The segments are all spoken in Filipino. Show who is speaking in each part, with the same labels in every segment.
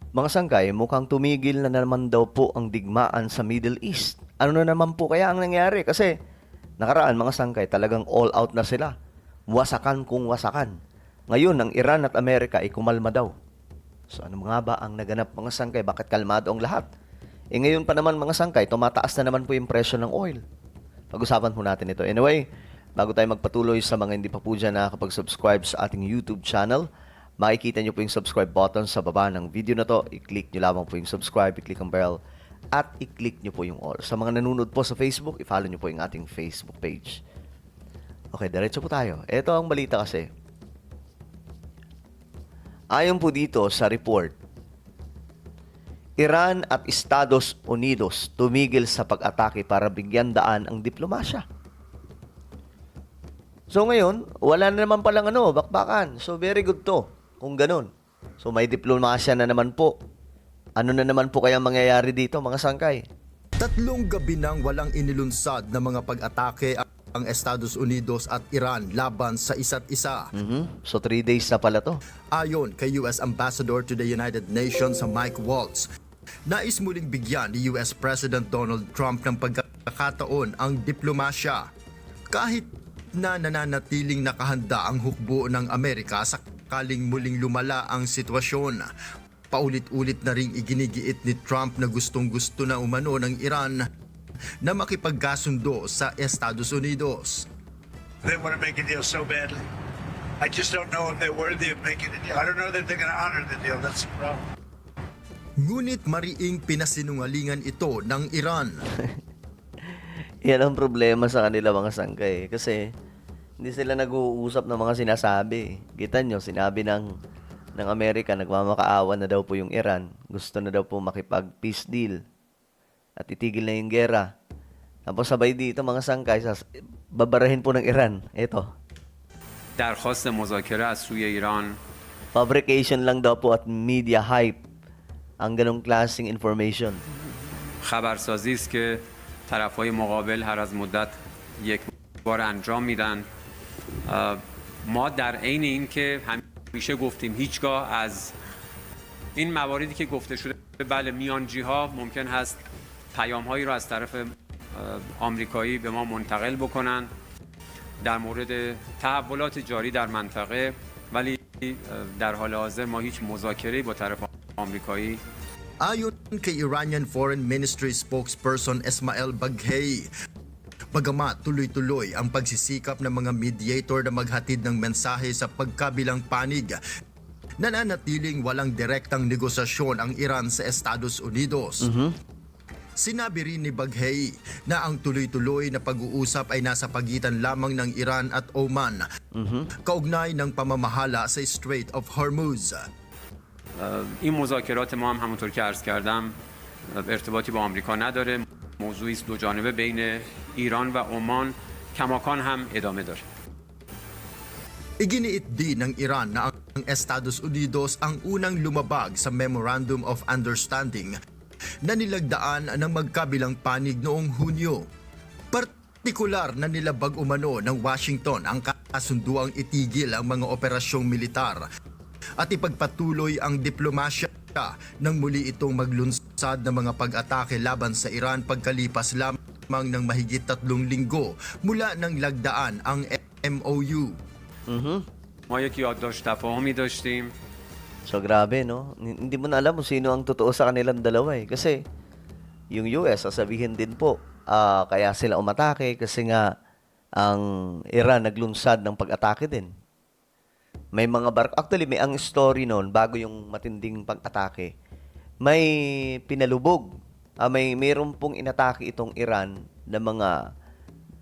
Speaker 1: Mga sangkay, mukhang tumigil na naman daw po ang digmaan sa Middle East. Ano na naman po kaya ang nangyari? Kasi nakaraan mga sangkay, talagang all out na sila. Wasakan kung wasakan. Ngayon, ang Iran at Amerika ay kumalma daw. So ano nga ba ang naganap mga sangkay? Bakit kalmado ang lahat? Ngayon pa naman mga sangkay, tumataas na naman po yung presyo ng oil. Pag-usapan po natin ito. Anyway, bago tayo magpatuloy sa mga hindi pa po dyan nakakapag-subscribe sa ating YouTube channel, makikita nyo po yung subscribe button sa baba ng video na to. I-click nyo lamang po yung subscribe, i-click ang bell, at i-click nyo po yung all. Sa mga nanonood po sa Facebook, i-follow nyo po yung ating Facebook page. Okay, diretso po tayo. Ito ang balita kasi. Ayon po dito sa report, Iran at Estados Unidos tumigil sa pag-atake para bigyan daan ang diplomasya. So ngayon, wala na naman palang bakbakan. So very good to, kung ganun. So may diplomasya na naman po. Ano na naman po kaya mangyayari dito mga sangkay?
Speaker 2: Tatlong gabi nang walang inilunsad na mga pag-atake ang Estados Unidos at Iran laban sa isa't isa.
Speaker 1: So 3 days na pala to.
Speaker 2: Ayon kay US Ambassador to the United Nations Mike Waltz, nais muling bigyan ni US President Donald Trump ng pagkakataon ang diplomasya. Kahit na nananatiling nakahanda ang hukbo ng Amerika sakaling muling lumala ang sitwasyon. Paulit-ulit na ring iginigiit ni Trump na gustong-gusto na umano ng Iran na makipagkasundo sa Estados Unidos.
Speaker 3: They want to make a deal so badly. I just don't know if they're worthy of making a deal. I don't know that they're going to honor the deal. That's the problem.
Speaker 2: Ngunit mariing pinasinungalingan ito ng Iran.
Speaker 1: Yan ang problema sa kanila mga sangkay. Kasi hindi sila nag-uusap ng mga sinasabi. Kita nyo, sinabi ng Amerika, nagmamakaawa na daw po yung Iran. Gusto na daw po makipag-peace deal. At itigil na yung gera. Tapos sabay dito mga sangkay, babarahin po ng Iran. Ito.
Speaker 4: درخواست مذاکره از سوی ایران
Speaker 1: Fabrication lang daw po at media hype. Ang ganong klaseng information.
Speaker 4: خبرسازی است که طرف‌های مقابل هر از مدت یک بار انجام میدن. ما در عین این که همیشه گفتیم هیچگاه از این مواردی که گفته شده بله میانجی ها ممکن هست پیام هایی رو از طرف آمریکایی به ما منتقل بکنن در مورد تحولات جاری در منطقه، ولی در حال حاضر ما هیچ مذاکره‌ای با طرف آمریکایی.
Speaker 2: Ayon kay Iranian Foreign Ministry spokesperson Esmail Baghei, bagamat tuloy-tuloy ang pagsisikap ng mga mediator na maghatid ng mensahe sa pagkabilang panig, nananatiling walang direktang negosasyon ang Iran sa Estados Unidos. Sinabi rin ni Baghei na ang tuloy-tuloy na pag-uusap ay nasa pagitan lamang ng Iran at Oman, kaugnay ng pamamahala sa Strait of Hormuz.
Speaker 4: این مذاکرات ما هم همونطور که عرض کردم ارتباطی با آمریکا نداره. موضوعی است دو جانبه بین ایران و عمان، کماکان هم ادامه داره.
Speaker 2: Iginiit din ng Iran na ang Estados Unidos ang unang lumabag sa Memorandum of Understanding na nilagdaan ng magkabilang panig noong Hunyo. Partikular na nilabag umano ng Washington ang kasunduang itigil ang mga operasyong militar at ipagpatuloy ang diplomasya nang muli itong maglunsad ng mga pag-atake laban sa Iran pagkalipas lamang ng mahigit 3 linggo mula nang lagdaan ang MOU.
Speaker 4: ما یک یادداشت تفاهمی داشتیم.
Speaker 1: So grabe no? Hindi mo na alam kung sino ang totoo sa kanilang dalawa eh. Kasi yung US, sasabihin din po, kaya sila umatake kasi nga ang Iran naglunsad ng pag-atake din. May mga barko. Actually, may ang story noon, bago yung matinding pag-atake, may pinalubog. Mayroon pong inatake itong Iran na mga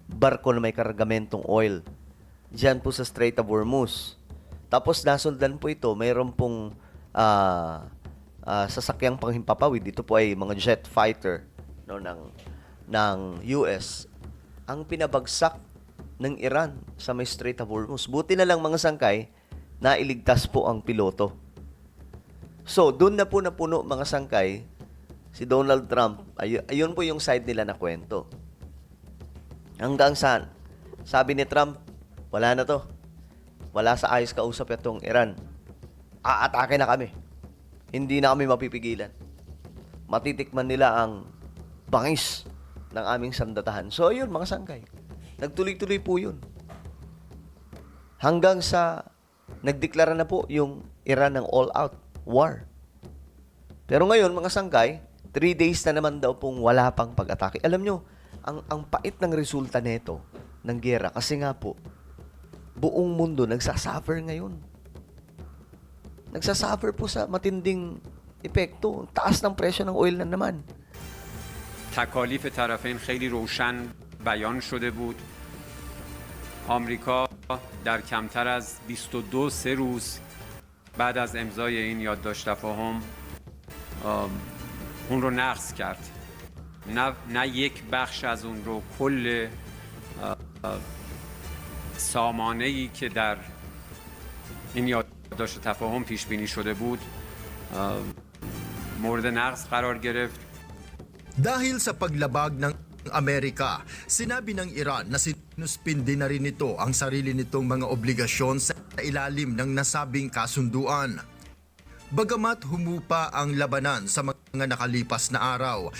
Speaker 1: barko na may kargamentong oil. Diyan po sa Strait of Hormuz. Tapos nasundan po ito, mayroon pong sasakyang panghimpapawid. Dito po ay mga jet fighter no, ng US. Ang pinabagsak ng Iran sa may Strait of Hormuz. Buti na lang mga sangkay, nailigtas po ang piloto. So, doon na po napuno mga sangkay, si Donald Trump, ayun po yung side nila na kwento. Hanggang saan? Sabi ni Trump, wala na to. Wala sa ayos kausap itong Iran. Aatake na kami. hindi na kami mapipigilan. Matitikman nila ang bangis ng aming sandatahan. So, yun, mga sangkay. Nagtuloy-tuloy po yun. Hanggang sa nagdeklara na po yung Iran ng all-out war. Pero ngayon, mga sangkay, 3 days na naman daw pong wala pang pag-atake. Alam nyo, ang pait ng resulta nito, ng giyera, kasi nga po, buong mundo nagsasuffer ngayon. Nagsasuffer po sa matinding epekto. Taas ng presyo ng oil na naman.
Speaker 4: تکالیف طرفین خیلی روشن بیان شده بود. آمریکا در کمتر از 22 روز بعد از امضای این یادداشت تفاهم اون رو نقض کرد. نه یک بخش از اون رو، کل سامانه‌ای که در این یادداشت تفاهم پیش بینی شده بود مورد نقض قرار گرفت.
Speaker 2: Dahil sa paglabag ng Amerika, sinabi ng Iran na sinuspindi na rin nito ang sarili nitong mga obligasyon sa ilalim ng nasabing kasunduan. Bagamat humupa ang labanan sa mga nakalipas na araw,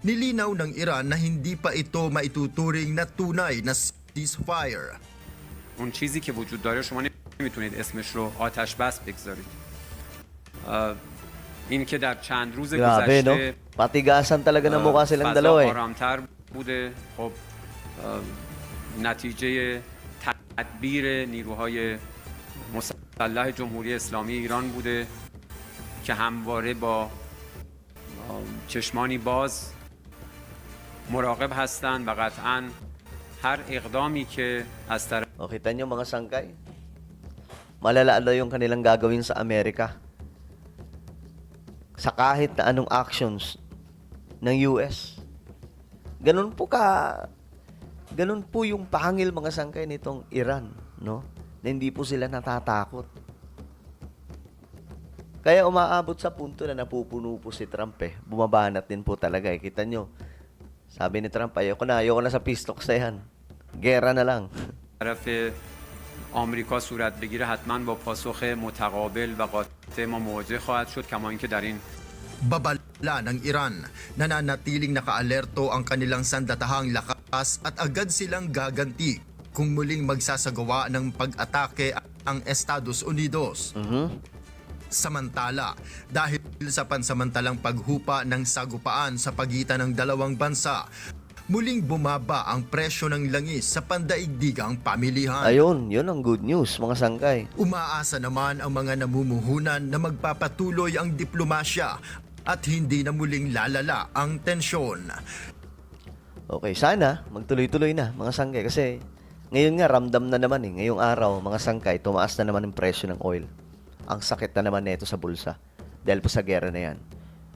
Speaker 2: nilinaw ng Iran na hindi pa ito maituturing na tunay na ceasefire.
Speaker 4: اون چیزی که وجود داره شما نمیتونید اسمش رو آتش بس بگذارید. این که در چند روز
Speaker 1: Grabe, no?
Speaker 4: گذشته
Speaker 1: Patigasan talaga ng mukha silang
Speaker 4: فضا
Speaker 1: dalawa eh.
Speaker 4: آرامتر بوده. خب نتیجه تدبیر نیروهای مسلح جمهوری اسلامی ایران بوده که همواره با چشمانی باز مراقب هستند و قطعاً هر اقدامی که از طرف
Speaker 1: O, kita nyo mga sangkay? Malala daw yung kanilang gagawin sa Amerika. Sa kahit na anong actions ng US. Ganun po yung pangil mga sangkay nitong Iran, no? Na hindi po sila natatakot. Kaya umaabot sa punto na napupuno po si Trump eh. Bumabanat din po talaga eh. Kita nyo, sabi ni Trump, ayoko na sa peace talks na yan. Gera na lang.
Speaker 4: طرف آمریکا صورت بگیره حتما با پاسخ متقابل و قاطع ما مواجه خواهد شد، کما اینکه در این
Speaker 2: Babala ng Iran, nananatiling nakaalerto ang kanilang sandatahang lakas at agad silang gaganti kung muling magsasagawa ng pag-atake ang Estados Unidos. Samantala, dahil sa pansamantalang paghupa ng sagupaan sa pagitan ng dalawang bansa, muling bumaba ang presyo ng langis sa pandaigdigang pamilihan.
Speaker 1: Ayun, yun ang good news mga sangkay.
Speaker 2: Umaasa naman ang mga namumuhunan na magpapatuloy ang diplomasya at hindi na muling lalala ang tensyon.
Speaker 1: Okay, sana magtuloy-tuloy na mga sangkay kasi ngayon nga ramdam na naman eh. Ngayong araw mga sangkay, tumaas na naman ang presyo ng oil. Ang sakit na naman nito sa bulsa dahil po sa gera na yan.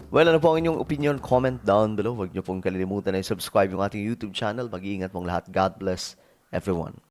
Speaker 1: Well, ano po ang inyong opinion? Comment down below. Huwag niyo pong kalilimutan na i-subscribe yung ating YouTube channel. Mag-iingat pong lahat. God bless everyone.